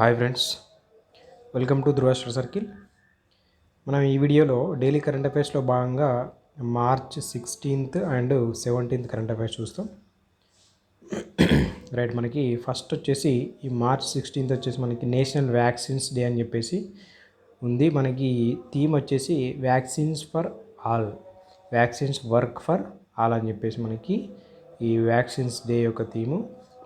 Hi friends, welcome to ధృవస్టర్ circle. మనం ఈ వీడియోలో డైలీ కరెంట్ అఫైర్స్లో భాగంగా March 16th and 17th current affairs చూస్తాం. రైట్, మనకి ఫస్ట్ వచ్చేసి ఈ మార్చ్ 16th వచ్చేసి మనకి నేషనల్ వ్యాక్సిన్స్ డే అని చెప్పేసి ఉంది. మనకి థీమ్ వచ్చేసి vaccines for all, vaccines work for all అని చెప్పేసి మనకి ఈ వ్యాక్సిన్స్ డే యొక్క థీము.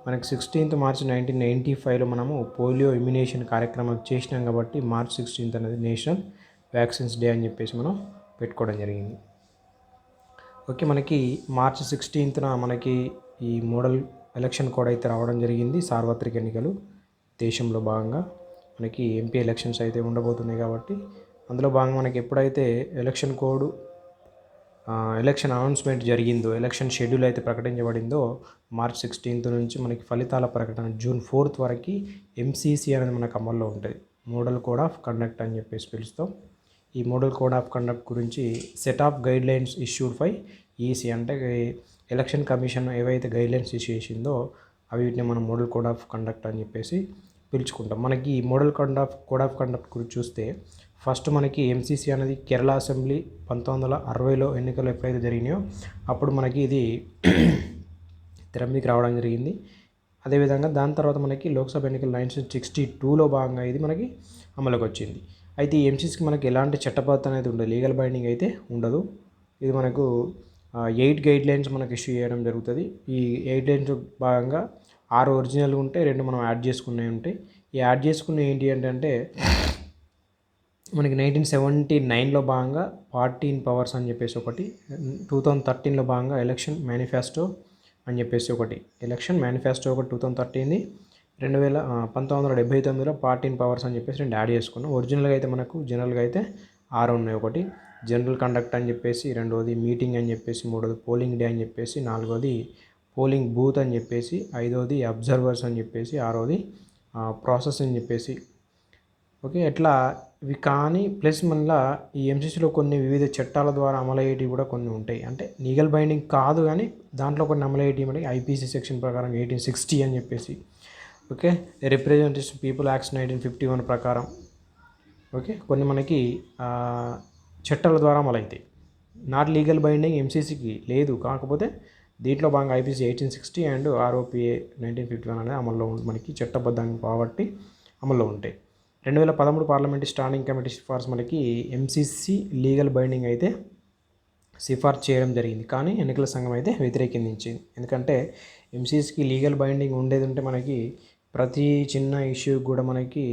మనకి 16th మార్చ్ 1995లో మనము పోలియో ఇమ్యునేషన్ కార్యక్రమం చేసినాం కాబట్టి మార్చ్ 16th అనేది నేషనల్ వ్యాక్సిన్స్ డే అని చెప్పేసి మనం పెట్టుకోవడం జరిగింది. ఓకే, మనకి మార్చ్ 16th మనకి ఈ మోడల్ ఎలక్షన్ కోడ్ అయితే రావడం జరిగింది. సార్వత్రిక ఎన్నికలు దేశంలో భాగంగా మనకి ఎంపీ ఎలక్షన్స్ అయితే ఉండబోతున్నాయి కాబట్టి అందులో భాగంగా మనకి ఎప్పుడైతే ఎలక్షన్ కోడ్ ఎలక్షన్ అనౌన్స్మెంట్ జరిగిందో, ఎలక్షన్ షెడ్యూల్ అయితే ప్రకటించబడిందో మార్చ్ 16th నుంచి మనకి ఫలితాల ప్రకటన జూన్ 4th వరకు ఎంసీసీ అనేది మనకు అమల్లో ఉంటుంది. మోడల్ కోడ్ ఆఫ్ కండక్ట్ అని చెప్పేసి పిలుస్తాం. ఈ మోడల్ కోడ్ ఆఫ్ కండక్ట్ గురించి set of guide lines issued by EC, అంటే ఎలక్షన్ కమిషన్ ఏవైతే గైడ్ లైన్స్ ఇష్యూ చేసిందో వీటిని మనం మోడల్ కోడ్ ఆఫ్ కండక్ట్ అని చెప్పేసి పిలుచుకుంటాం. మనకి ఈ మోడల్ కోడ్ ఆఫ్ కండక్ట్ గురించి చూస్తే ఫస్ట్ మనకి ఎంసీసీ అనేది కేరళ అసెంబ్లీ 1960లో ఎన్నికలు ఎప్పుడైతే జరిగినాయో అప్పుడు మనకి ఇది తెర మీదకి రావడం జరిగింది. అదేవిధంగా దాని తర్వాత మనకి లోక్సభ ఎన్నికలు 1962లో భాగంగా ఇది మనకి అమలుకి వచ్చింది. అయితే ఈ ఎంసీసీకి మనకి ఎలాంటి చట్టబద్ధత అనేది ఉండదు, లీగల్ బైండింగ్ అయితే ఉండదు. ఇది మనకు 8 గైడ్ లైన్స్ మనకు ఇష్యూ చేయడం జరుగుతుంది. ఈ 8 లైన్స్ భాగంగా 6 ఒరిజినల్ ఉంటాయి, 2 మనం యాడ్ చేసుకునే ఉంటాయి. ఈ యాడ్ చేసుకునే ఏంటి అంటే మనకి 1979లో భాగంగా 14 పవర్స్ అని చెప్పేసి ఒకటి, 2013లో భాగంగా ఎలక్షన్ మేనిఫెస్టో అని చెప్పేసి ఒకటి, ఎలక్షన్ మేనిఫెస్టో ఒకటి 2013, 1979లో 14 పవర్స్ అని చెప్పేసి 2 యాడ్ చేసుకున్నాం. ఒరిజినల్గా అయితే మనకు జనరల్గా అయితే 6 ఉన్నాయి. ఒకటి జనరల్ కండక్ట్ అని చెప్పేసి, రెండవది మీటింగ్ అని చెప్పేసి, మూడవది పోలింగ్ డే అని చెప్పేసి, నాలుగవది పోలింగ్ బూత్ అని చెప్పేసి, ఐదవది అబ్జర్వర్స్ అని చెప్పేసి, ఆరవది ప్రాసెస్ అని చెప్పేసి. ఓకే, ఎట్లా ఇవి కానీ ప్లస్ మళ్ళీ ఈ ఎంసీసీలో కొన్ని వివిధ చట్టాల ద్వారా అమలయ్యేటివి కూడా కొన్ని ఉంటాయి. అంటే లీగల్ బైండింగ్ కాదు కానీ దాంట్లో కొన్ని అమలయ్యేటివి మనకి ఐపీసీ సెక్షన్ ప్రకారం 1860 అని చెప్పేసి, ఓకే, రిప్రజెంటేటివ్ పీపుల్ యాక్ట్స్ 1951 ప్రకారం, ఓకే, కొన్ని మనకి చట్టాల ద్వారా అమలవుతాయి. నాట్ లీగల్ బైండింగ్ ఎంసీసీకి లేదు, కాకపోతే దీంట్లో భాగంగా ఐపీసీ 1860 అండ్ ఆర్ఓపీఏ 1951 అనేది అమల్లో మనకి చట్టబద్ధంగా కాబట్టి అమల్లో ఉంటాయి. 2013 పార్లమెంటరీ స్టాండింగ్ కమిటీ సిఫార్సు మనకి ఎంసీసీ లీగల్ బైండింగ్ అయితే సిఫార్సు చేయడం జరిగింది, కానీ ఎన్నికల సంఘం అయితే వ్యతిరేకించింది. ఎందుకంటే ఎంసీసీకి లీగల్ బైండింగ్ ఉండేది ఉంటే మనకి ప్రతి చిన్న ఇష్యూ కూడా మనకి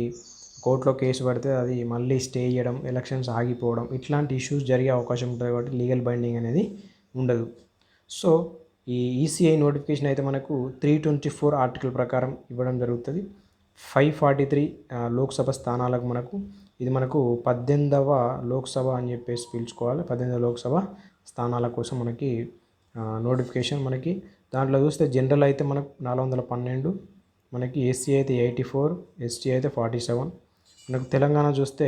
కోర్టులో కేసు పడితే అది మళ్ళీ స్టే చేయడం, ఎలక్షన్స్ ఆగిపోవడం, ఇట్లాంటి ఇష్యూస్ జరిగే అవకాశం ఉంటుంది కాబట్టి లీగల్ బైండింగ్ అనేది ఉండదు. సో ఈ ఈసీఐ నోటిఫికేషన్ అయితే మనకు 324 ఆర్టికల్ ప్రకారం ఇవ్వడం జరుగుతుంది. 543 లోక్సభ స్థానాలకు మనకు ఇది మనకు 18వ లోక్సభ అని చెప్పేసి పిలుచుకోవాలి. 18వ లోక్సభ స్థానాల కోసం మనకి నోటిఫికేషన్. మనకి దాంట్లో చూస్తే జనరల్ అయితే మనకు 412, మనకి ఎస్సీ అయితే 84, ఎస్టీ అయితే 47. మనకు తెలంగాణ చూస్తే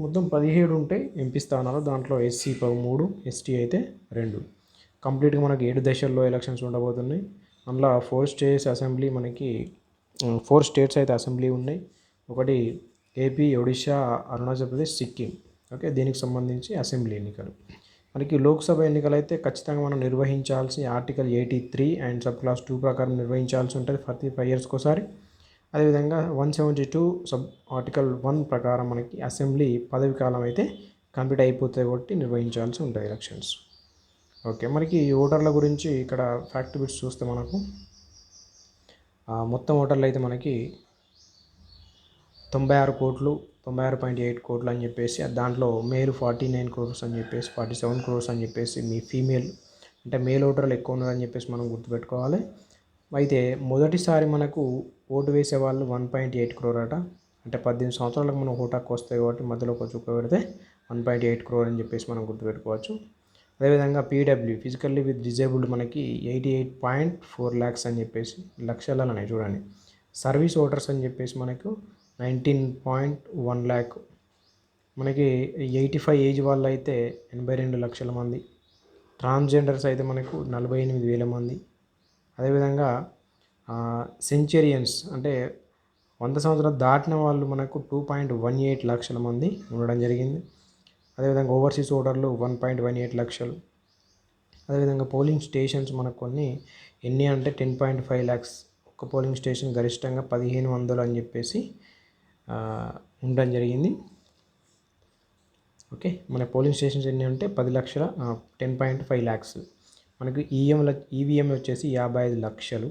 మొత్తం 17 ఉంటాయి ఎంపీ స్థానాలు, దాంట్లో ఎస్సీ 13, ఎస్టీ అయితే 2. కంప్లీట్గా మనకి 7 దశల్లో ఎలక్షన్స్ ఉండబోతున్నాయి. అందులో 4 స్టేట్స్ అసెంబ్లీ మనకి 4 స్టేట్స్ అయితే అసెంబ్లీ ఉన్నాయి. ఒకటి ఏపీ, ఒడిశా, అరుణాచల్ ప్రదేశ్, సిక్కిం. ఓకే, దీనికి సంబంధించి అసెంబ్లీ ఎన్నికలు. మనకి లోక్సభ ఎన్నికలు అయితే ఖచ్చితంగా మనం నిర్వహించాల్సి ఆర్టికల్ 83 అండ్ సబ్ క్లాస్ 2 ప్రకారం నిర్వహించాల్సి ఉంటుంది 45 years ఒకసారి. అదేవిధంగా 172 సబ్ ఆర్టికల్ 1 ప్రకారం మనకి అసెంబ్లీ పదవి కాలం అయితే కంప్లీట్ అయిపోతాయి కాబట్టి నిర్వహించాల్సి ఉంటుంది ఎలక్షన్స్. ఓకే, మనకి ఓటర్ల గురించి ఇక్కడ ఫ్యాక్ట్ బిట్స్ చూస్తే మనకు మొత్తం ఓటర్లు అయితే మనకి 96.8 కోట్లు అని చెప్పేసి, దాంట్లో మేల్ 49 crores అని చెప్పేసి, 47 crores అని చెప్పేసి, మీ ఫీమేల్ అంటే మేల్ ఓటర్లు ఎక్కువ ఉన్నారని చెప్పేసి మనం గుర్తుపెట్టుకోవాలి. అయితే మొదటిసారి మనకు ఓటు వేసే వాళ్ళు 1.8 crore అట. అంటే 18 సంవత్సరాలకు మనం ఓటు హక్కు వస్తాయి కాబట్టి మధ్యలో ఒక చుక్క పెడితే 1.8 crore అని చెప్పేసి మనం గుర్తుపెట్టుకోవచ్చు. అదేవిధంగా పీడబ్ల్యూ ఫిజికల్లీ విత్ డిజేబుల్డ్ మనకి 88.4 lakhs అని చెప్పేసి, లక్షలనే చూడండి. సర్వీస్ ఓటర్స్ అని చెప్పేసి మనకు 19.1 lakh. మనకి 85 ఏజ్ వాళ్ళు అయితే 82 లక్షల మంది. ట్రాన్స్జెండర్స్ అయితే మనకు 48,000 మంది. అదేవిధంగా సెంచరియన్స్ అంటే 100 సంవత్సరాలు దాటిన వాళ్ళు మనకు 2.18 లక్షల మంది ఉండడం జరిగింది. అదేవిధంగా ఓవర్సీస్ ఓటర్లు 1.18 లక్షలు. అదేవిధంగా పోలింగ్ స్టేషన్స్ మనకు కొన్ని ఎన్ని అంటే 10.5 ల్యాక్స్. ఒక పోలింగ్ స్టేషన్ గరిష్టంగా 1500 అని చెప్పేసి ఉండడం జరిగింది. ఓకే, మన పోలింగ్ స్టేషన్స్ ఎన్ని అంటే 10 లక్షల 10.5 ల్యాక్స్. మనకు ఈవీఎంలు వచ్చేసి 55 లక్షలు.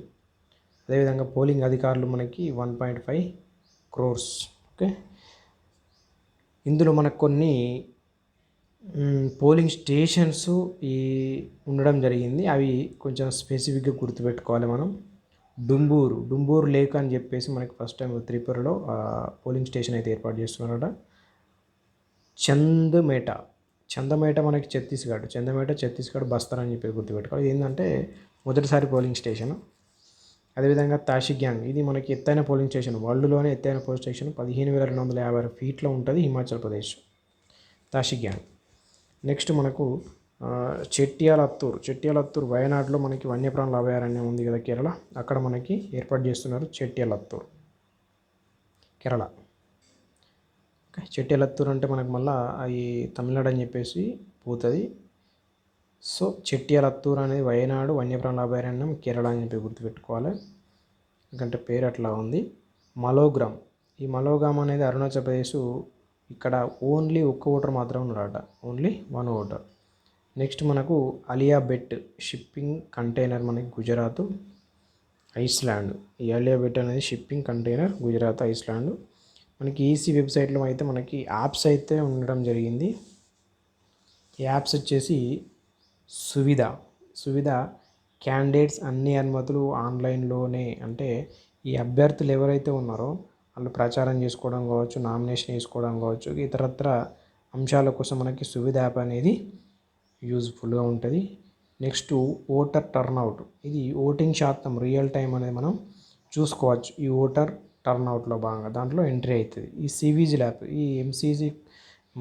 అదేవిధంగా పోలింగ్ అధికారులు మనకి 1.5 crores. ఓకే, ఇందులో మనకు కొన్ని పోలింగ్ స్టేషన్స్ ఈ ఉండడం జరిగింది. అవి కొంచెం స్పెసిఫిక్గా గుర్తుపెట్టుకోవాలి మనం. డుంబూరు లేక్ అని చెప్పేసి మనకి ఫస్ట్ టైం త్రిపురలో పోలింగ్ స్టేషన్ అయితే ఏర్పాటు చేస్తున్నారట. చందమేట మనకి ఛత్తీస్గఢ్ బస్తర్ అని చెప్పి గుర్తుపెట్టుకోవాలి. ఏంటంటే మొదటిసారి పోలింగ్ స్టేషన్. అదేవిధంగా తాషిగ్యాంగ్, ఇది మనకి ఎత్తైన పోలింగ్ స్టేషన్, వరల్డ్లోనే ఎత్తైన పోలింగ్ స్టేషన్, 15,256 ఫీట్లో ఉంటుంది, హిమాచల్ ప్రదేశ్ తాషిగ్యాంగ్. నెక్స్ట్ మనకు చెట్యాలత్తూర్ వయనాడులో మనకి వన్యప్రాణుల అభయారణ్యం ఉంది కదా కేరళ, అక్కడ మనకి ఏర్పాటు చేస్తున్నారు చెట్యాలత్తూర్, కేరళ. ఓకే, చెట్యాలత్తూర్ అంటే మనకు మళ్ళీ అవి తమిళనాడు అని చెప్పేసి పోతుంది. సో చెట్యాలత్తూర్ అనేది వయనాడు వన్యప్రాణుల అభయారణ్యం, కేరళ అని చెప్పి గుర్తుపెట్టుకోవాలి, ఎందుకంటే పేరు అట్లా ఉంది. ఈ మలోగ్రామ్ అనేది అరుణాచల్ ప్రదేశ్. ఇక్కడ ఓన్లీ ఒక్క ఓటర్ మాత్రమే ఉన్నాడట, ఓన్లీ 1 ఓటర్. నెక్స్ట్ మనకు అలియాబెట్ షిప్పింగ్ కంటైనర్ మనకి గుజరాత్, ఐస్లాండ్. ఈ అలియాబెట్ అనేది షిప్పింగ్ కంటైనర్ గుజరాత్, ఐస్లాండ్. మనకి ఈసీ వెబ్సైట్లో అయితే మనకి యాప్స్ అయితే ఉండడం జరిగింది. ఈ యాప్స్ వచ్చేసి సువిధ క్యాండిడేట్స్ అన్ని అనుమతులు ఆన్లైన్లోనే. అంటే ఈ అభ్యర్థులు ఎవరైతే ఉన్నారో వాళ్ళు ప్రచారం చేసుకోవడం కావచ్చు, నామినేషన్ వేసుకోవడం కావచ్చు, ఇతరత్ర అంశాల కోసం మనకి సువిధ యాప్ అనేది యూజ్ఫుల్గా ఉంటుంది. నెక్స్ట్ ఓటర్ టర్న్అవుట్, ఇది ఓటింగ్ శాతం రియల్ టైం అనేది మనం చూసుకోవచ్చు. ఈ ఓటర్ టర్న్అవుట్లో భాగంగా దాంట్లో ఎంట్రీ అవుతుంది. ఈ సివిజిల్ యాప్, ఈ ఎంసీజీ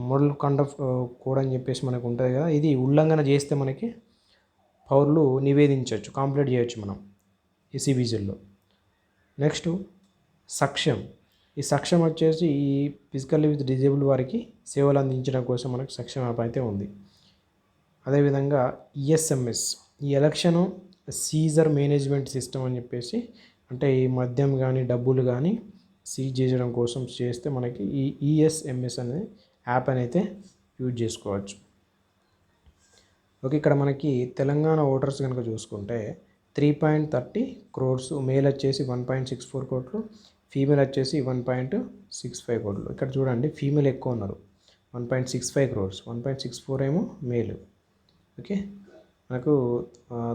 మోడల్ కండక్ట్ కోడ్ అని చెప్పేసి మనకు ఉంటుంది కదా, ఇది ఉల్లంఘన చేస్తే మనకి పౌరులు నివేదించవచ్చు, కంప్లీట్ చేయొచ్చు మనం ఈ సివిజిల్లో. నెక్స్ట్ ఈ సక్షం వచ్చేసి ఈ ఫిజికల్లీ విత్ డిజేబుల్ వారికి సేవలు అందించడం కోసం మనకు సక్షం యాప్ అయితే ఉంది. అదేవిధంగా ఈఎస్ఎంఎస్, ఈ ఎలక్షన్ సీజర్ మేనేజ్మెంట్ సిస్టమ్ అని చెప్పేసి, అంటే ఈ మద్యం కానీ డబ్బులు కానీ సీజ్ చేయడం కోసం చేస్తే మనకి ఈ ఈఎస్ఎంఎస్ అనే యాప్ అయితే యూజ్ చేసుకోవచ్చు. ఓకే, ఇక్కడ మనకి తెలంగాణ ఓటర్స్ కనుక చూసుకుంటే 3.30 crores, మేల్ వచ్చేసి 1.64 కోట్లు, ఫీమేల్ వచ్చేసి 1.65 కోట్లు. ఇక్కడ చూడండి ఫీమేల్ ఎక్కువ ఉన్నారు, 1.65 crores, 1.64 ఏమో మేలు. ఓకే, మనకు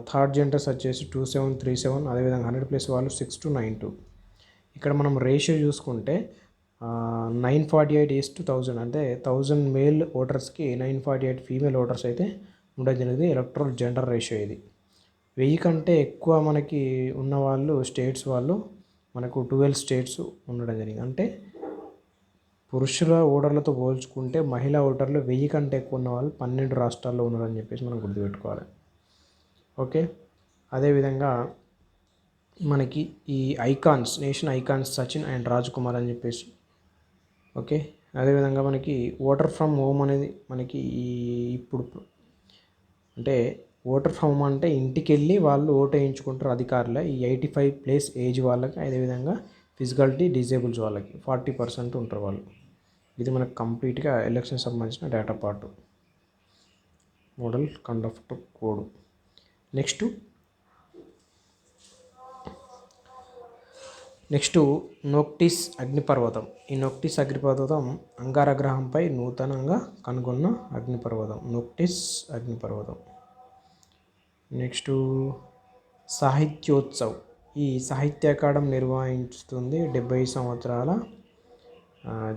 థర్డ్ జెండర్స్ వచ్చేసి 2737, అదేవిధంగా 100+ వాళ్ళు 6292. ఇక్కడ మనం రేషియో చూసుకుంటే 948:1000, అంటే 1000 మేల్ ఓటర్స్కి 948 ఫీమేల్ ఓటర్స్ అయితే ఉండడం జరిగింది. ఎలక్ట్రల్ జెండర్ రేషియో ఇది. 1000 కంటే ఎక్కువ మనకి ఉన్న వాళ్ళు స్టేట్స్ వాళ్ళు మనకు 12 స్టేట్స్ ఉండడం జరిగింది. అంటే పురుషుల ఓటర్లతో పోల్చుకుంటే మహిళా ఓటర్లు 1000 కంటే ఎక్కువ ఉన్న వాళ్ళు 12 రాష్ట్రాల్లో ఉన్నారని చెప్పేసి మనం గుర్తుపెట్టుకోవాలి. ఓకే, అదేవిధంగా మనకి ఈ nation icons Sachin and Raj Kumar అని చెప్పేసి. ఓకే, అదేవిధంగా మనకి ఓటర్ ఫ్రమ్ హోమ్ అనేది మనకి ఇప్పుడు అంటే ఓటర్ ఫ్రమ్ హోమ్ అంటే ఇంటికి వెళ్ళి వాళ్ళు ఓటు వేయించుకుంటారు అధికారులే. ఈ 85+ ఏజ్ వాళ్ళకి, అదేవిధంగా ఫిజికల్టీ డిజేబుల్స్ వాళ్ళకి 40% ఉంటారు వాళ్ళు. ఇది మనకు కంప్లీట్గా ఎలక్షన్ సంబంధించిన data part, model conduct code. Next Noctis అగ్నిపర్వతం. ఈ నోక్టిస్ అగ్నిపర్వతం అంగార గ్రహంపై నూతనంగా కనుగొన్న అగ్నిపర్వతం, నోక్టిస్ అగ్నిపర్వతం. నెక్స్ట్ సాహిత్యోత్సవ్, ఈ సాహిత్య అకాడమీ నిర్వహిస్తుంది 70 సంవత్సరాల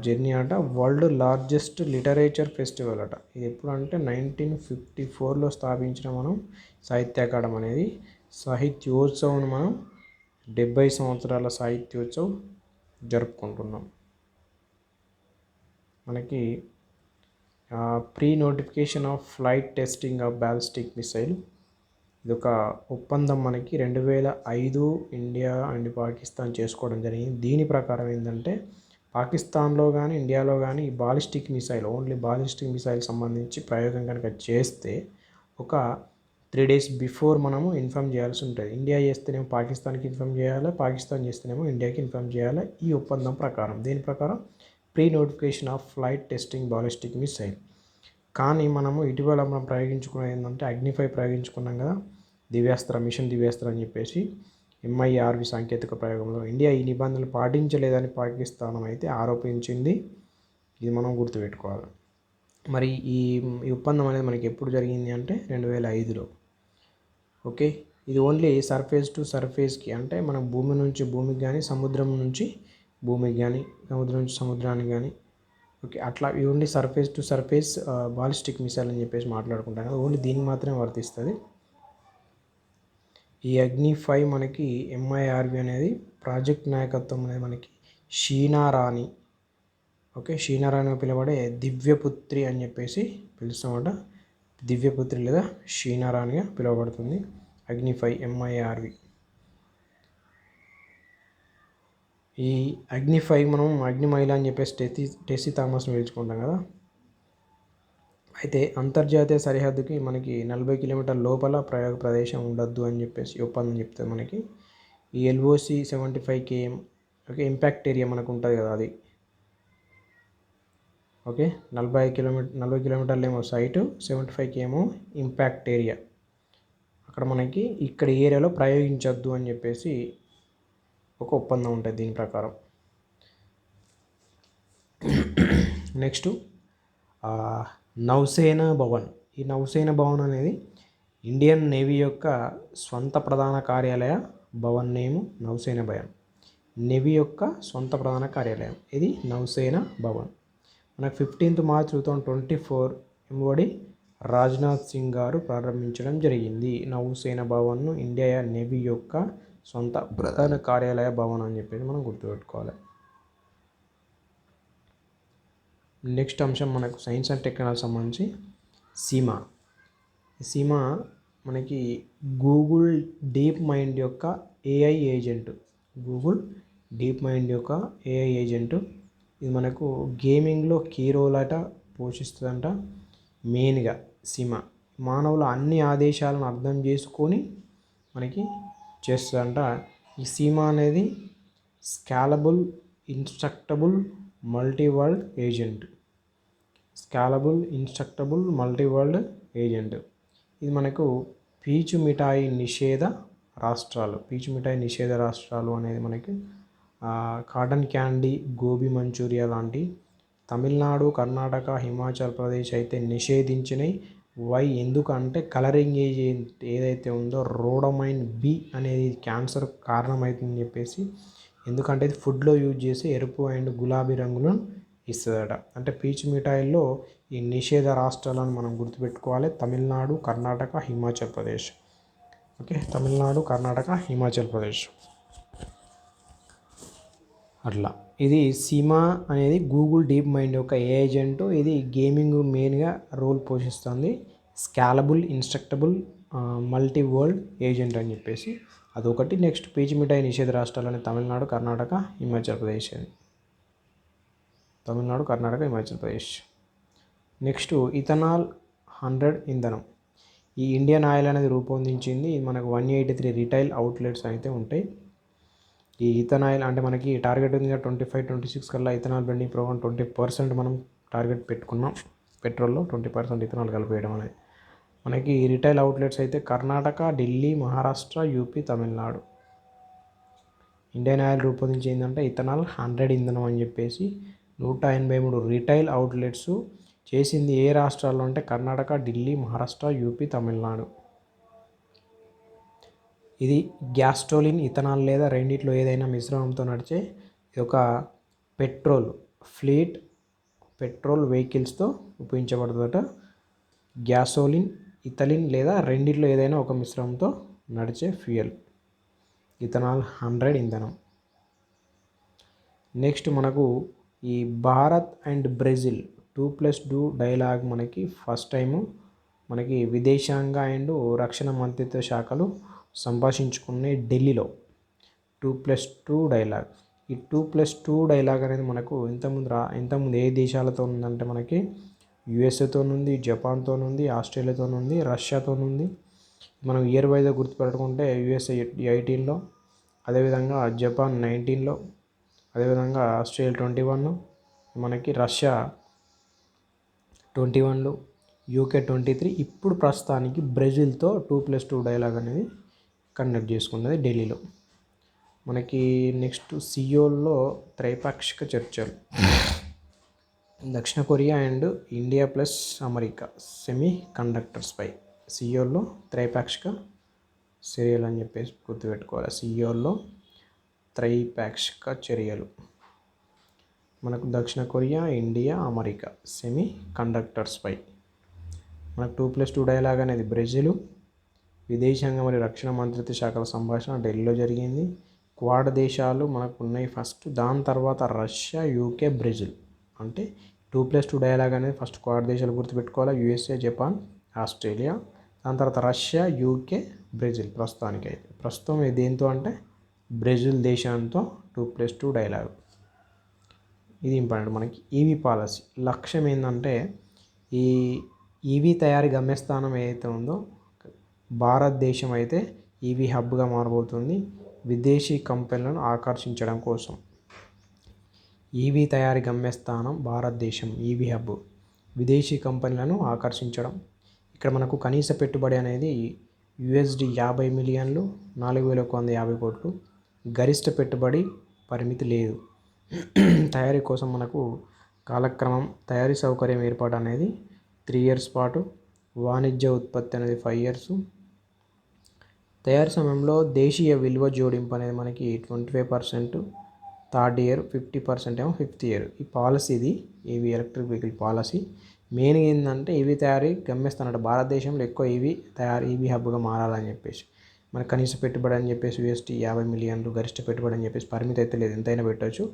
జర్నీ అట. వరల్డ్ లార్జెస్ట్ లిటరేచర్ ఫెస్టివల్ అట. ఇది ఎప్పుడు అంటే 1954లో స్థాపించిన మనం సాహిత్య అకాడమీ అనేది. సాహిత్యోత్సవం మనం 70 సంవత్సరాల సాహిత్యోత్సవ్ జరుపుకుంటున్నాం. మనకి pre notification off flight testing of ballistic missile, ఇదొక ఒప్పందం మనకి 2005 ఇండియా అండ్ పాకిస్తాన్ చేసుకోవడం జరిగింది. దీని ప్రకారం ఏంటంటే పాకిస్తాన్లో కానీ ఇండియాలో కానీ ఈ ballistic missile only ballistic missile సంబంధించి ప్రయోగం కనుక చేస్తే ఒక 3 days బిఫోర్ మనము ఇన్ఫామ్ చేయాల్సి ఉంటుంది. ఇండియా చేస్తేనేమో పాకిస్తాన్కి ఇన్ఫామ్ చేయాలి, పాకిస్తాన్ చేస్తేనేమో ఇండియాకి ఇన్ఫామ్ చేయాలి. ఈ ఒప్పందం ప్రకారం దీని ప్రకారం pre notification off flight testing ballistic missile. కానీ మనము ఇటీవల మనం ప్రయోగించుకున్నది ఏంటంటే అగ్ని-5 ప్రయోగించుకున్నాం కదా, దివ్యాస్త్ర మిషన్ దివ్యాస్త్ర అని చెప్పేసి MIRV సాంకేతిక ప్రయోగంలో ఇండియా ఈ నిబంధనలు పాటించలేదని పాకిస్తాన్ అయితే ఆరోపించింది. ఇది మనం గుర్తుపెట్టుకోవాలి. మరి ఈ ఒప్పందం అనేది మనకి ఎప్పుడు జరిగింది అంటే 2005లో. ఓకే, ఇది ఓన్లీ సర్ఫేస్ టు సర్ఫేస్కి అంటే మనం భూమి నుంచి భూమికి కానీ సముద్రం నుంచి భూమికి కానీ సముద్రం నుంచి సముద్రానికి కానీ ఓకే అట్లా only surface to surface ballistic missile అని చెప్పేసి మాట్లాడుకుంటాం కదా, ఓన్లీ దీనికి మాత్రమే వర్తిస్తుంది. ఈ అగ్ని-5 మనకి MIRV అనేది ప్రాజెక్ట్ నాయకత్వం అనేది మనకి షీనా రాణి, ఓకే షీనా రాణి పిలువబడే దివ్యపుత్రి అని చెప్పేసి పిలుస్తామట. దివ్యపుత్రి లేదా షీనా రాణిగా పిలువబడుతుంది అగ్ని-5 MIRV. ఈ అగ్ని-5 మనం అగ్నిమైల అని చెప్పేసి టెస్సీ థామస్ని పిలుచుకుంటాం కదా. అయితే అంతర్జాతీయ సరిహద్దుకి మనకి 40 కిలోమీటర్ల లోపల ప్రయోగ ప్రదేశం ఉండొద్దు అని చెప్పేసి ఒప్పందం చెప్తుంది మనకి. ఈ LOC 75 km okay impact area మనకు ఉంటుంది కదా అది. ఓకే 40 కిలోమీటర్లు ఏమో సైటు, 75 km ఇంపాక్ట్ ఏరియా. అక్కడ మనకి ఇక్కడ ఏరియాలో ప్రయోగించొద్దు అని చెప్పేసి ఒక ఒప్పందం ఉంటుంది దీని ప్రకారం. నెక్స్ట్ నౌసేనా భవన్. ఈ నౌసేనా భవన్ అనేది ఇండియన్ నేవీ యొక్క స్వంత ప్రధాన కార్యాలయ భవన్ నేము నౌసేనా భవన్. నేవీ యొక్క సొంత ప్రధాన కార్యాలయం ఇది నౌసేనా భవన్. మనకు 15th March 2024 ఎంబడి రాజ్నాథ్ సింగ్ గారు ప్రారంభించడం జరిగింది. నౌసేనా భవన్ను ఇండియా నేవీ యొక్క సొంత ప్రధాన కార్యాలయ భవన్ అని చెప్పేసి మనం గుర్తుపెట్టుకోవాలి. నెక్స్ట్ అంశం మనకు సైన్స్ అండ్ టెక్నాలజీ సంబంధించి సీమా. సీమా మనకి గూగుల్ డీప్ మైండ్ యొక్క AI agent. Google deep mind యొక్క AI ఏజెంట్. ఇది మనకు గేమింగ్లో కీ రోల్ అట పోషిస్తుందంట. మెయిన్గా సీమా మానవుల అన్ని ఆదేశాలను అర్థం చేసుకొని మనకి చేస్తుందంట. ఈ సీమా అనేది స్కాలబుల్ ఇన్స్ట్రక్టబుల్ మల్టీవర్డ్ ఏజెంట్. స్కాలబుల్ ఇన్స్ట్రక్టబుల్ మల్టీవర్డ్ ఏజెంట్. ఇది మనకు పీచు మిఠాయి నిషేధ రాష్ట్రాలు అనేది మనకి కాటన్ క్యాండీ, గోబీ మంచూరియా లాంటి తమిళనాడు, కర్ణాటక, హిమాచల్ ప్రదేశ్ అయితే నిషేధించినాయి. ఎందుకంటే కలరింగ్ ఏజెంట్ ఏదైతే ఉందో రోడమైన్ B అనేది క్యాన్సర్ కారణమవుతుందని చెప్పేసి, ఎందుకంటే ఇది ఫుడ్లో యూజ్ చేసి ఎరుపు అండ్ గులాబీ రంగులను ఇస్తుందట. అంటే పీచు మిఠాయిల్లో ఈ నిషేధ రాష్ట్రాలను మనం గుర్తుపెట్టుకోవాలి. తమిళనాడు, కర్ణాటక, హిమాచల్ ప్రదేశ్. ఓకే తమిళనాడు, కర్ణాటక, హిమాచల్ ప్రదేశ్ అట్లా. ఇది సీమా అనేది గూగుల్ డీప్ మైండ్ యొక్క ఏజెంట్. ఇది గేమింగ్ మెయిన్గా రోల్ పోషిస్తుంది. స్కాలబుల్ ఇన్స్ట్రక్టబుల్ మల్టీ వరల్డ్ ఏజెంట్ అని చెప్పేసి అదొకటి. నెక్స్ట్ పీచు మిఠాయి నిషేధ రాష్ట్రాలని తమిళనాడు, కర్ణాటక, హిమాచల్ ప్రదేశ్. తమిళనాడు, కర్ణాటక, హిమాచల్ ప్రదేశ్. నెక్స్ట్ ఇథనాల్ 100 ఇంధనం. ఈ ఇండియన్ ఆయిల్ అనేది రూపొందించింది. ఇది మనకు 183 రిటైల్ అవుట్లెట్స్ అయితే ఉంటాయి. ఈ ఇథనాయిల్ అంటే మనకి టార్గెట్ ఉంది 25-26 కల్లా ఇథనాల్ బ్లెండింగ్ ప్రోగ్రామ్ 20% మనం టార్గెట్ పెట్టుకున్నాం. పెట్రోల్లో 20% ఇథనాల్ కలిపేయడం అనేది. మనకి రిటైల్ అవుట్లెట్స్ అయితే Karnataka, Delhi, Maharashtra, UP, Tamil Nadu. Indian Oil రూపొందించిందంటే ఇథనాల్ 100 ఇంధనం అని చెప్పేసి 183 రిటైల్ అవుట్లెట్స్ చేసింది ఏ రాష్ట్రాల్లో అంటే కర్ణాటక, ఢిల్లీ, మహారాష్ట్ర, యూపీ, తమిళనాడు. ఇది గ్యాస్టోలిన్, ఇథనాల్ లేదా రెండిట్లో ఏదైనా మిశ్రమంతో నడిచే ఇది ఒక పెట్రోల్ వెహికల్స్తో ఉపయోగించబడుతుందట. గ్యాసోలిన్, ఇథలిన్ లేదా రెండిట్లో ఏదైనా ఒక మిశ్రమంతో నడిచే ఫ్యూయల్ ఇథనాల్ 100 ఇంధనం. నెక్స్ట్ మనకు ఈ భారత్ అండ్ బ్రెజిల్ 2+2 డైలాగ్ మనకి ఫస్ట్ టైము మనకి విదేశాంగ అండ్ రక్షణ మంత్రిత్వ శాఖలు సంభాషించుకునే ఢిల్లీలో 2+2 డైలాగ్. ఈ 2+2 డైలాగ్ అనేది మనకు ఇంతకుముందు ఏ దేశాలతో ఉందంటే మనకి యుఎస్ఏతో ఉంది, జపాన్తో ఉంది, ఆస్ట్రేలియాతో ఉంది, రష్యాతో ఉంది. మనం ఇయర్ వైజ్గా గుర్తుపెట్టుకుంటే యుఎస్ఏ 18లో, అదేవిధంగా జపాన్ 19లో, అదేవిధంగా ఆస్ట్రేలియా 21, మనకి రష్యా 21లో, యూకే 23. ఇప్పుడు ప్రస్తుతానికి బ్రెజిల్తో 2+2 డైలాగ్ అనేది కండక్ట్ చేసుకున్నది ఢిల్లీలో. మనకి నెక్స్ట్ సియోల్లో త్రైపాక్షిక చర్చలు. దక్షిణ Korea and India plus America semi కండక్టర్స్పై సియోల్లో త్రైపాక్షిక చర్యలు అని చెప్పేసి గుర్తుపెట్టుకోవాలి. సియోల్లో త్రైపాక్షిక చర్యలు మనకు దక్షిణ కొరియా, ఇండియా, అమెరికా సెమీ కండక్టర్స్పై. మనకు 2+2 డైలాగ్ అనేది బ్రెజిల్, విదేశాంగ మరియు రక్షణ మంత్రిత్వ శాఖల సంభాషణ ఢిల్లీలో జరిగింది. క్వాడ్ దేశాలు మనకు ఉన్నాయి ఫస్ట్, దాని తర్వాత రష్యా, యూకే, బ్రెజిల్. అంటే 2+2 డైలాగ్ అనేది ఫస్ట్ క్వాడ్ దేశాలు గుర్తుపెట్టుకోవాలి, యూఎస్ఏ, జపాన్, ఆస్ట్రేలియా, దాని తర్వాత రష్యా, యూకే, బ్రెజిల్. ప్రస్తుతం ఇది దేంతో అంటే బ్రెజిల్ దేశంతో 2+2 డైలాగ్. ఇది ఇంపార్టెంట్. మనకి ఈవీ పాలసీ లక్ష్యం ఏంటంటే ఈ ఈవీ తయారీ గమ్యస్థానం ఏదైతే ఉందో భారతదేశం అయితే ఈవీ హబ్గా మారబోతుంది. విదేశీ కంపెనీలను ఆకర్షించడం కోసం ఈవీ తయారీ గమ్యస్థానం భారతదేశం, ఈవీ హబ్, విదేశీ కంపెనీలను ఆకర్షించడం. ఇక్కడ మనకు కనీస పెట్టుబడి అనేది $50 మిలియన్లు, 4,150 కోట్లు. గరిష్ట పెట్టుబడి పరిమితి లేదు. తయారీ కోసం మనకు కాలక్రమం, తయారీ సౌకర్యం ఏర్పాటు అనేది 3 years పాటు, వాణిజ్య ఉత్పత్తి అనేది 5 years. తయారీ సమయంలో దేశీయ విలువ జోడింపు అనేది మనకి 25% థర్డ్ ఇయర్, 50% ఏమో 5th year. ఈ పాలసీ ఇది ఈవీ ఎలక్ట్రిక్ వెహికల్ పాలసీ. మెయిన్గా ఏంటంటే ఈవీ తయారీ గమ్యస్థానం భారతదేశంలో ఎక్కువ ఈవీ హబ్గా మారాలని చెప్పేసి. మన కనీస పెట్టుబడి అని చెప్పేసి $50 మిలియన్లు, గరిష్ట పెట్టుబడి అని చెప్పేసి పరిమితి అయితే లేదు, ఎంతైనా పెట్టవచ్చు.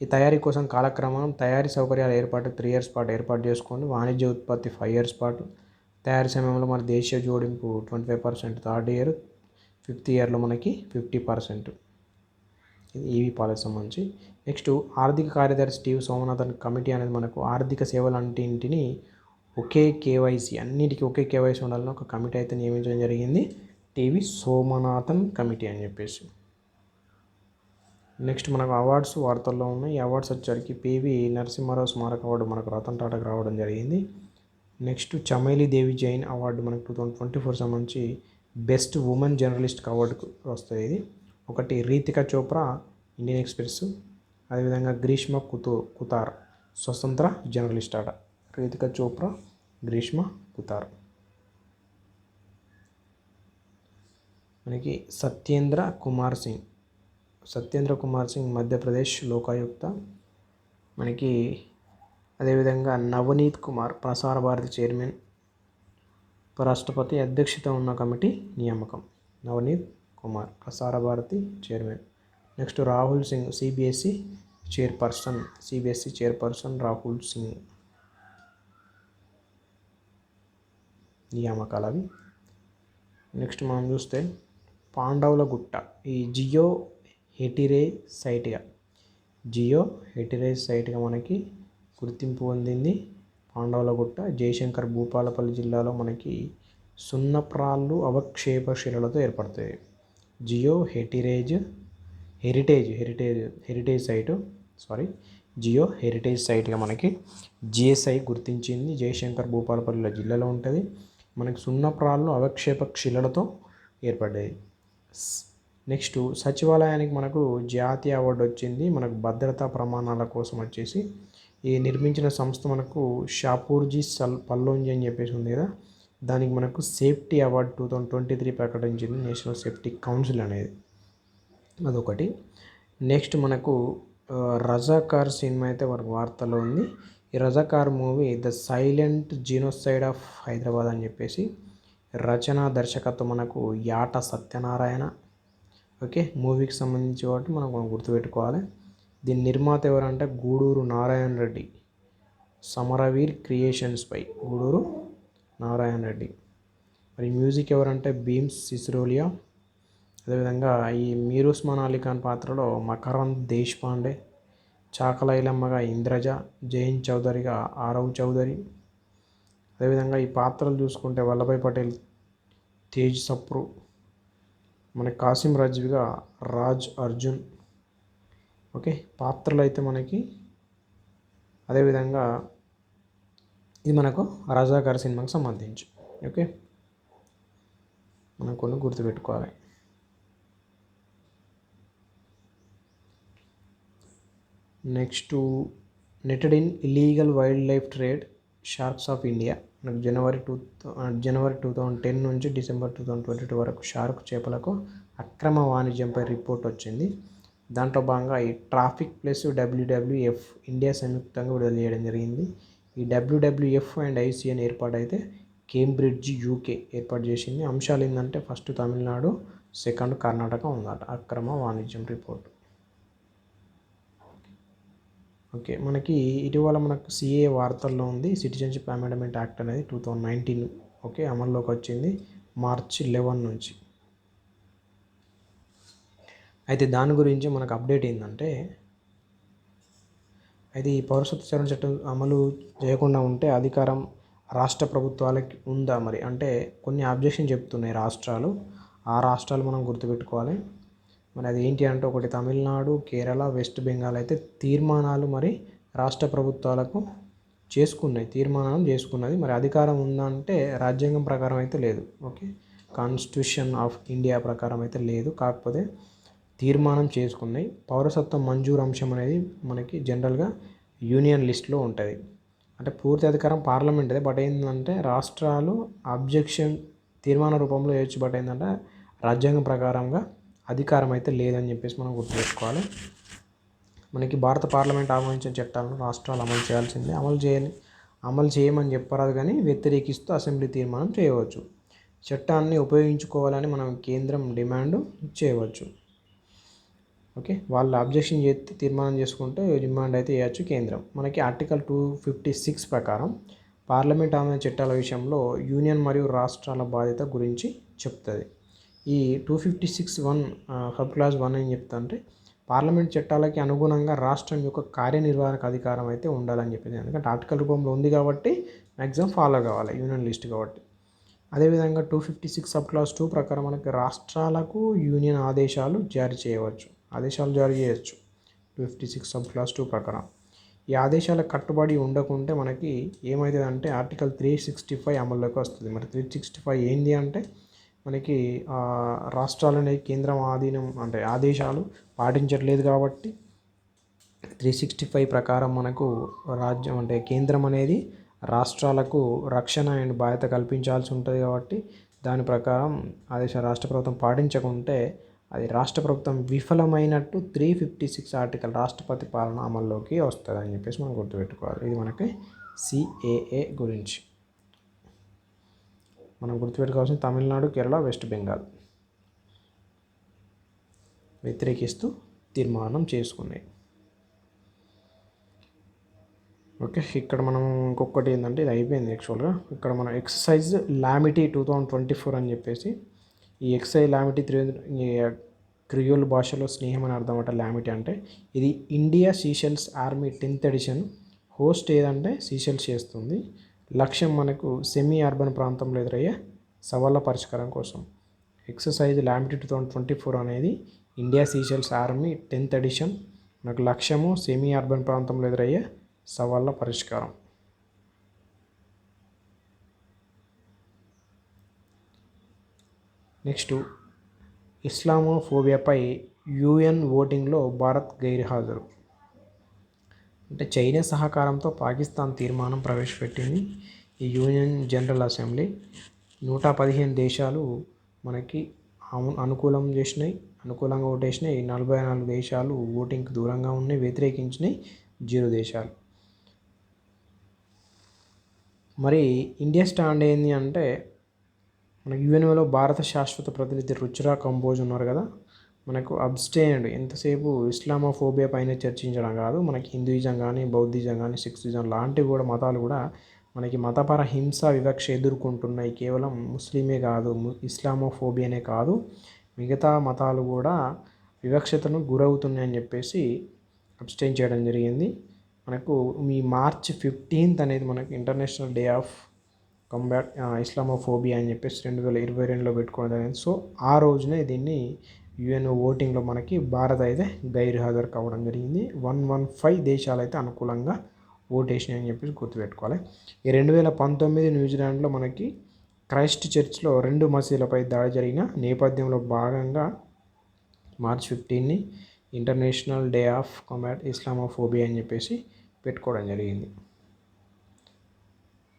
ఈ తయారీ కోసం కాలక్రమం, తయారీ సౌకర్యాల ఏర్పాటు 3 years పాటు ఏర్పాటు చేసుకోండి. వాణిజ్య ఉత్పత్తి 5 years పాటు. తయారీ సమయంలో మన దేశీయ జోడింపు 25% థర్డ్ ఇయర్, 5th yearలో మనకి 50%. ఇది ఈవీ పాలసీ సంబంధించి. నెక్స్ట్ ఆర్థిక కార్యదర్శి స్టీవ్ సోమనాథన్ కమిటీ అనేది మనకు ఆర్థిక సేవలన్నింటినీ ఒకే కేవైసీ, అన్నిటికీ ఒకే కేవైసీ ఉండాలని ఒక కమిటీ అయితే నియమించడం జరిగింది, టీవీ సోమనాథన్ కమిటీ అని చెప్పేసి. నెక్స్ట్ మనకు అవార్డ్స్ వార్తల్లో ఉన్నాయి. ఈ అవార్డ్స్ వచ్చేసరికి పివి నరసింహారావు స్మారక అవార్డు మనకు రతన్ టాటాకు రావడం జరిగింది. నెక్స్ట్ చమేలి దేవి జైన్ అవార్డు మనకు 2024 సంబంధించి బెస్ట్ ఉమెన్ జర్నలిస్ట్ అవార్డుకు వస్తుంది. ఇది ఒకటి రీతికా చోప్రా ఇండియన్ ఎక్స్ప్రెస్, అదేవిధంగా గ్రీష్మ కుతార్ స్వతంత్ర జర్నలిస్ట్ ఆట. రీతికా చోప్రా, గ్రీష్మ కుతార్. మనకి సత్యేంద్ర కుమార్ సింగ్ మధ్యప్రదేశ్ లోకాయుక్త. మనకి అదేవిధంగా నవనీత్ కుమార్ ప్రసార భారతి చైర్మన్, ఉపరాష్ట్రపతి అధ్యక్షత ఉన్న కమిటీ నియామకం. Navneet Kumar Prasar Bharati chairman. Next Rahul Singh CBSE chairperson Rahul Singh నియామకాలు అవి. నెక్స్ట్ మనం చూస్తే పాండవుల గుట్ట ఈ జియో హెరిటేజ్ సైట్గా మనకి గుర్తింపు పొందింది. పాండవుల గుట్ట జయశంకర్ భూపాలపల్లి జిల్లాలో మనకి సున్నప్రాళ్ళు అవక్షేప శిలలతో ఏర్పడతాయి. జియో హెరిటేజ్ సైట్గా మనకి జిఎస్ఐ గుర్తించింది. జయశంకర్ భూపాలపల్లి జిల్లాలో ఉంటుంది. మనకి సున్నప్రాళ్ళు అవక్షేప శిలలతో ఏర్పడ్డాయి. నెక్స్ట్ సచివాలయానికి మనకు జాతీయ అవార్డు వచ్చింది. మనకు భద్రతా ప్రమాణాల కోసం వచ్చేసి ఈ నిర్మించిన సంస్థ మనకు షాపూర్జీ పల్లోంజీ అని చెప్పేసి ఉంది కదా, దానికి మనకు సేఫ్టీ అవార్డు 2023 ప్రకటించింది నేషనల్ సేఫ్టీ కౌన్సిల్ అనేది, అదొకటి. నెక్స్ట్ మనకు రజాకార్ సినిమా అయితే మనకు వార్తలో ఉంది. ఈ Razakar movie the silent genocide of Hyderabad అని చెప్పేసి రచన దర్శకత్వం మనకు యాట సత్యనారాయణ. ఓకే, మూవీకి సంబంధించి కాబట్టి మనం గుర్తుపెట్టుకోవాలి. దీని నిర్మాత ఎవరంటే గూడూరు నారాయణ రెడ్డి, సమరవీర్ క్రియేషన్స్పై గూడూరు నారాయణ రెడ్డి. మరి మ్యూజిక్ ఎవరంటే భీమ్స్ సిసిరోలియా. అదేవిధంగా ఈ మీర్ ఉస్మాన్ అలీ ఖాన్ పాత్రలో మకరంద్ దేశ్పాండే, చాకల ఐలమ్మగా ఇంద్రజ, జయంత్ చౌదరిగా ఆరవ్ చౌదరి. అదేవిధంగా ఈ పాత్రలు చూసుకుంటే వల్లభాయ్ పటేల్ తేజ్ సప్రు, మనకి కాసిం రజ్వీగా రాజ్ అర్జున్. ఓకే, పాత్రలు అయితే మనకి అదేవిధంగా ఇది మనకు రజాకార్ సినిమాకి సంబంధించి. ఓకే, మనం కొన్ని గుర్తుపెట్టుకోవాలి. Next, netted in illegal wild life trade sharks of India. మనకు జనవరి 2010 నుంచి డిసెంబర్ 2022 వరకు షార్క్ చేపలకు అక్రమ వాణిజ్యంపై రిపోర్ట్ వచ్చింది. దాంట్లో భాగంగా ఈ ట్రాఫిక్ ప్లస్ WWF ఇండియా సంయుక్తంగా విడుదల చేయడం జరిగింది. ఈ WWF అండ్ ICN ఏర్పాటైతే కేంబ్రిడ్జ్ UK ఏర్పాటు చేసింది. అంశాలు ఏంటంటే ఫస్ట్ తమిళనాడు, సెకండ్ కర్ణాటక ఉందట అక్రమ వాణిజ్యం రిపోర్ట్. ఓకే, మనకి ఇటీవల మనకు CA వార్తల్లో ఉంది. సిటిజన్షిప్ అమెండ్మెంట్ యాక్ట్ అనేది 2019 ఓకే అమల్లోకి వచ్చింది మార్చి 11 నుంచి. అయితే దాని గురించి మనకు అప్డేట్ ఏంటంటే, అయితే ఈ పౌరసత్వ సవరణ చట్టం అమలు చేయకుండా ఉంటే అధికారం రాష్ట్ర ప్రభుత్వాలకి ఉందా మరి అంటే కొన్ని అబ్జెక్షన్ చెప్తున్నాయి రాష్ట్రాలు. ఆ రాష్ట్రాలు మనం గుర్తుపెట్టుకోవాలి. మరి అది ఏంటి అంటే, ఒకటి తమిళనాడు, కేరళ, వెస్ట్ బెంగాల్ అయితే తీర్మానాలు మరి రాష్ట్ర ప్రభుత్వాలకు తీర్మానం చేసుకున్నది. మరి అధికారం ఉందా అంటే రాజ్యాంగం ప్రకారం అయితే లేదు. ఓకే, కాన్స్టిట్యూషన్ ఆఫ్ ఇండియా ప్రకారం అయితే లేదు, కాకపోతే తీర్మానం చేసుకున్నాయి. పౌరసత్వం మంజూరు అంశం అనేది మనకి జనరల్గా యూనియన్ లిస్ట్లో ఉంటుంది. అంటే పూర్తి అధికారం పార్లమెంట్దే, బట్ ఏంటంటే రాష్ట్రాలు అబ్జెక్షన్ తీర్మాన రూపంలో వేయచ్చు. బట్ ఏంటంటే రాజ్యాంగం ప్రకారంగా అధికారం అయితే లేదని చెప్పేసి మనం గుర్తుపెట్టుకోవాలి. మనకి భారత పార్లమెంట్ ఆమోదించిన చట్టాలను రాష్ట్రాలు అమలు చేయాల్సిందే. అమలు చేయమని చెప్పరాదు, కానీ వ్యతిరేకిస్తూ అసెంబ్లీ తీర్మానం చేయవచ్చు. చట్టాన్ని ఉపయోగించుకోవాలని మనం కేంద్రం డిమాండ్ చేయవచ్చు. ఓకే, వాళ్ళు అబ్జెక్షన్ చేస్తే తీర్మానం చేసుకుంటే డిమాండ్ అయితే చేయొచ్చు కేంద్రం. మనకి ఆర్టికల్ 256 ప్రకారం పార్లమెంట్ ఆమోదించిన చట్టాల విషయంలో యూనియన్ మరియు రాష్ట్రాల బాధ్యత గురించి చెప్తుంది. ఈ 256(1) సబ్ క్లాజ్ 1 ఏం చెప్తా అంటే, పార్లమెంట్ చట్టాలకి అనుగుణంగా రాష్ట్రం యొక్క కార్యనిర్వాహక అధికారం అయితే ఉండాలని చెప్పింది. ఎందుకంటే ఆర్టికల్ రూపంలో ఉంది కాబట్టి మ్యాక్సిమం ఫాలో కావాలి, యూనియన్ లిస్ట్ కాబట్టి. అదేవిధంగా 256 సబ్ క్లాజ్ 2 ప్రకారం మనకి రాష్ట్రాలకు యూనియన్ ఆదేశాలు జారీ చేయవచ్చు. 256 సబ్ క్లాజ్ 2 ప్రకారం ఈ ఆదేశాలకు కట్టుబడి ఉండకుంటే మనకి ఏమవుతుందంటే ఆర్టికల్ 365 అమల్లోకి వస్తుంది. మరి 365 ఏంది అంటే, మనకి రాష్ట్రాలనే కేంద్రం ఆధీనం అంటే ఆదేశాలు పాటించట్లేదు కాబట్టి 365 ప్రకారం మనకు రాజ్యం అంటే కేంద్రం అనేది రాష్ట్రాలకు రక్షణ అండ్ బాధ్యత కల్పించాల్సి ఉంటుంది. కాబట్టి దాని ప్రకారం రాష్ట్ర ప్రభుత్వం పాటించకుంటే అది రాష్ట్ర ప్రభుత్వం విఫలమైనట్టు 356 ఆర్టికల్ రాష్ట్రపతి పాలన అమల్లోకి వస్తుంది అని చెప్పేసి మనం గుర్తుపెట్టుకోవాలి. ఇది మనకి CAA గురించి మనం గుర్తుపెట్టుకోవాల్సిన తమిళనాడు, కేరళ, వెస్ట్ బెంగాల్ వ్యతిరేకిస్తూ తీర్మానం చేసుకున్నాయి. ఓకే, ఇక్కడ మనం ఇంకొకటి ఏంటంటే, ఇది అయిపోయింది యాక్చువల్గా. ఇక్కడ మనం ఎక్సర్సైజ్ లామిటీ 2024 అని చెప్పేసి, ఈ ఎక్సర్సైజ్ లామిటీ క్రియోల్ భాషలో స్నేహం అని అర్థం. అంటే లామిటీ అంటే ఇది India Seychelles army 10th edition host ఏదంటే సీషెల్స్ చేస్తుంది. లక్ష్యం మనకు సెమీ అర్బన్ ప్రాంతంలో ఎదురయ్యే సవాళ్ళ పరిష్కారం కోసం. ఎక్సర్సైజ్ లామిటీ 2024 అనేది India Seychelles army 10th edition. మనకు లక్ష్యము సెమీ అర్బన్ ప్రాంతంలో ఎదురయ్యే సవాళ్ళ పరిష్కారం. నెక్స్ట్, ఇస్లామోఫోబియాపై UN ఓటింగ్లో భారత్ గైర్హాజరు. అంటే చైనా సహకారంతో పాకిస్తాన్ తీర్మానం ప్రవేశపెట్టింది ఈ యూనియన్ జనరల్ అసెంబ్లీ. 115 దేశాలు మనకి అనుకూలంగా ఓటేసినాయి. 44 దేశాలు ఓటింగ్కి దూరంగా ఉన్నాయి, వ్యతిరేకించినాయి 0 దేశాలు. మరి ఇండియా స్టాండ్ ఏంది అంటే, మనకి UNOలో భారత శాశ్వత ప్రతినిధి రుచిరా కంబోజ్ ఉన్నారు కదా, మనకు అబ్స్టైన్డ్ ఎంతసేపు ఇస్లామోఫోబియా పైన చర్చించడం కాదు, మనకి హిందూయిజం కానీ, బౌద్ధిజం కానీ, సిక్సిజం లాంటివి కూడా మతాలు కూడా మనకి మతపర హింస వివక్ష ఎదుర్కొంటున్నాయి. కేవలం ముస్లిమే కాదు, ఇస్లామోఫోబియానే కాదు, మిగతా మతాలు కూడా వివక్షతను గురవుతున్నాయని చెప్పేసి అబ్స్టైన్ చేయడం జరిగింది. మనకు ఈ మార్చ్ 15th అనేది మనకు international day of combat Islamophobia అని చెప్పేసి 2022లో పెట్టుకోవడం జరిగింది. సో ఆ రోజునే దీన్ని యుఎన్ఓ ఓటింగ్లో మనకి భారత్ అయితే గైర్ హాజరు కావడం జరిగింది. 115 దేశాలు అయితే అనుకూలంగా ఓటేషన్ అని చెప్పేసి గుర్తుపెట్టుకోవాలి. ఈ 2019 న్యూజిలాండ్లో మనకి క్రైస్ట్ చర్చ్లో 2 మసీదులపై దాడి జరిగిన నేపథ్యంలో భాగంగా మార్చ్ 15ని international day of combat Islamophobia అని చెప్పేసి పెట్టుకోవడం జరిగింది.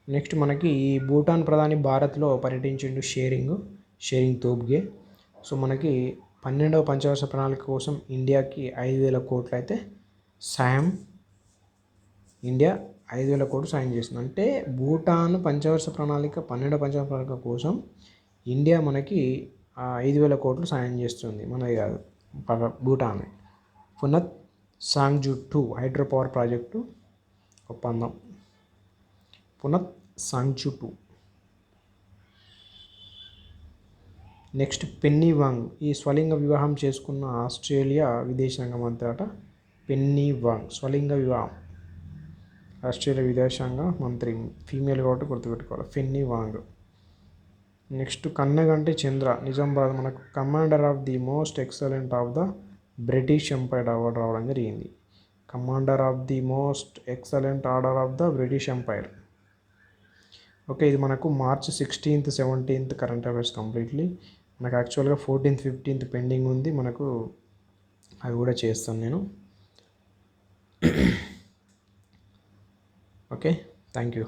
నెక్స్ట్ మనకి ఈ భూటాన్ ప్రధాని భారత్లో పర్యటించిండు షేరింగ్ తోబ్గే. సో మనకి 12వ పంచవర్ష ప్రణాళిక కోసం ఇండియాకి 5,000 కోట్లు అయితే సాయం, ఇండియా 5,000 కోట్లు సాయం చేస్తుంది. అంటే భూటాన్ పంచవర్ష ప్రణాళిక 12వ పంచవర్ష ప్రణాళిక కోసం ఇండియా మనకి 5,000 కోట్లు సాయం చేస్తుంది, మనది కాదు, భూటాన్. పునత్ సాంగ్జు 2 హైడ్రో పవర్ ప్రాజెక్టు ఒప్పందం. పునత్ సాంగ్జు 2. నెక్స్ట్ పెన్నీ వాంగ్, ఈ స్వలింగ వివాహం చేసుకున్న ఆస్ట్రేలియా విదేశాంగ మంత్రి అట. పెన్నీ వాంగ్ స్వలింగ వివాహం, ఆస్ట్రేలియా విదేశాంగ మంత్రి, ఫీమేల్ కాబట్టి గుర్తుపెట్టుకోవాలి, పెన్నీ వాంగ్. నెక్స్ట్ కన్నగంటి చంద్ర నిజామాబాద్ మనకు commander of the most excellent of the British empire award రావడం జరిగింది. Commander of the most excellent order of the British empire. Okay, ఇది మనకు March 16th 17th current affairs completely. మనకు యాక్చువల్గా 14th 15th పెండింగ్ ఉంది, మనకు అవి కూడా చేస్తాను నేను. Okay, thank you.